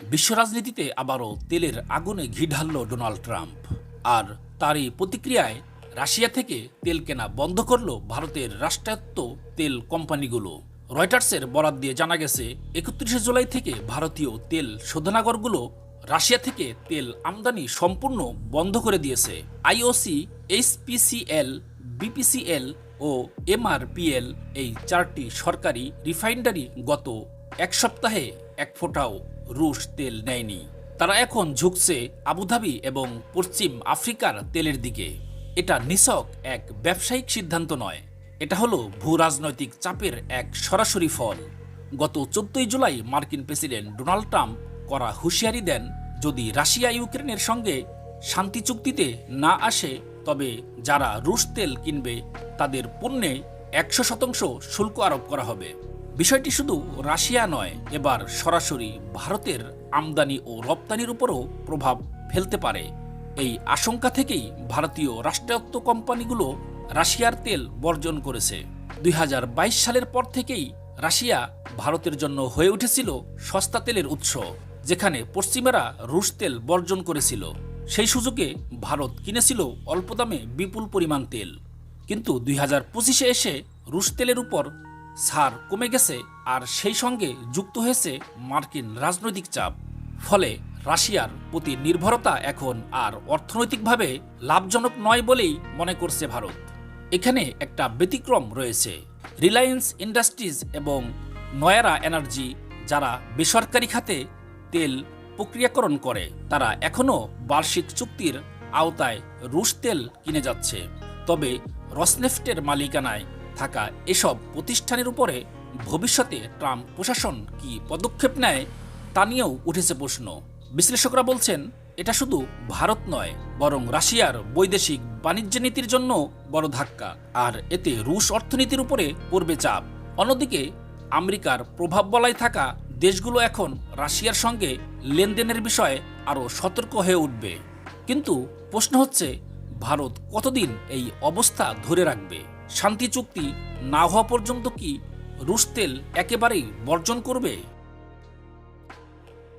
বিশ্ব রাজনীতিতে আবারও তেলের আগুনে ঘি ঢালল ডোনাল্ড ট্রাম্প। আর তারই প্রতিক্রিয়ায় রাশিয়া থেকে তেল কেনা বন্ধ করল ভারতের রাষ্ট্রায়ত্ত তেল কোম্পানিগুলো। রয়টার্সের বরাত দিয়ে জানা গেছে ৩১ জুলাই থেকে ভারতীয় তেল শোধনাগারগুলো রাশিয়া থেকে তেল আমদানি সম্পূর্ণ বন্ধ করে দিয়েছে। আইওসি, এইচপিসিএল, বিপিসিএল ও এমআরপিএল এই চারটি সরকারি রিফাইনারি গত এক সপ্তাহে এক ফোঁটাও রুশ তেল নেয়নি। তারা এখন ঝুঁকছে আবুধাবি এবং পশ্চিম আফ্রিকার তেলের দিকে। এটা নিছক এক ব্যবসায়িক সিদ্ধান্ত নয়, এটা হলো ভূ রাজনৈতিক চাপের এক সরাসরি ফল। গত 14 জুলাই মার্কিন প্রেসিডেন্ট ডোনাল্ড ট্রাম্প করা হুঁশিয়ারি দেন, যদি রাশিয়া ইউক্রেনের সঙ্গে শান্তি চুক্তিতে না আসে তবে যারা রুশ তেল কিনবে তাদের পণ্যে 100% শুল্ক আরোপ করা হবে। বিষয়টি শুধু রাশিয়া নয়, এবার সরাসরি ভারতের আমদানি ও রপ্তানির উপরও প্রভাব ফেলতে পারে। এই আশঙ্কা থেকেই ভারতীয় রাষ্ট্রায়ত্ত কোম্পানিগুলো রাশিয়ার তেল বর্জন করেছে। 2022 সালের পর থেকেই রাশিয়া ভারতের জন্য হয়ে উঠেছিল সস্তা তেলের উৎস, যেখানে পশ্চিমারা রুশ তেল বর্জন করেছিল। সেই সুযোগে ভারত কিনেছিল অল্প দামে বিপুল পরিমাণ তেল। কিন্তু 2025-এ এসে রুশ তেলের উপর ছাড় কমে গেছে, আর সেই সঙ্গে যুক্ত হয়েছে মার্কিন রাজনৈতিক চাপ। ফলে রাশিয়ার প্রতি নির্ভরতা এখন আর অর্থনৈতিকভাবে লাভজনক নয় বলেই মনে করছে ভারত। এখানে একটা ব্যতিক্রম রয়েছে। রিলায়েন্স ইন্ডাস্ট্রিজ এবং নয়ারা এনার্জি, যারা বেসরকারি খাতে তেল প্রক্রিয়াকরণ করে, তারা এখনও বার্ষিক চুক্তির আওতায় রুশ তেল কিনে যাচ্ছে। তবে রসনেফটের মালিকানায় থাকা এসব প্রতিষ্ঠানের উপরে ভবিষ্যতে ট্রাম্প প্রশাসন কি পদক্ষেপ নেয় তা নিয়েও উঠেছে প্রশ্ন। বিশ্লেষকরা বলছেন, এটা শুধু ভারত নয়, বরং রাশিয়ার বৈদেশিক বাণিজ্য নীতির জন্য বড় ধাক্কা, আর এতে রুশ অর্থনীতির উপরে পড়বে চাপ। অন্যদিকে আমেরিকার প্রভাব বলয়ে থাকা দেশগুলো এখন রাশিয়ার সঙ্গে লেনদেনের বিষয়ে আরও সতর্ক হয়ে উঠবে। কিন্তু প্রশ্ন হচ্ছে, ভারত কতদিন এই অবস্থা ধরে রাখবে? শান্তি চুক্তি না হওয়া পর্যন্ত কি রুশ তেল একেবারেই বর্জন করবে?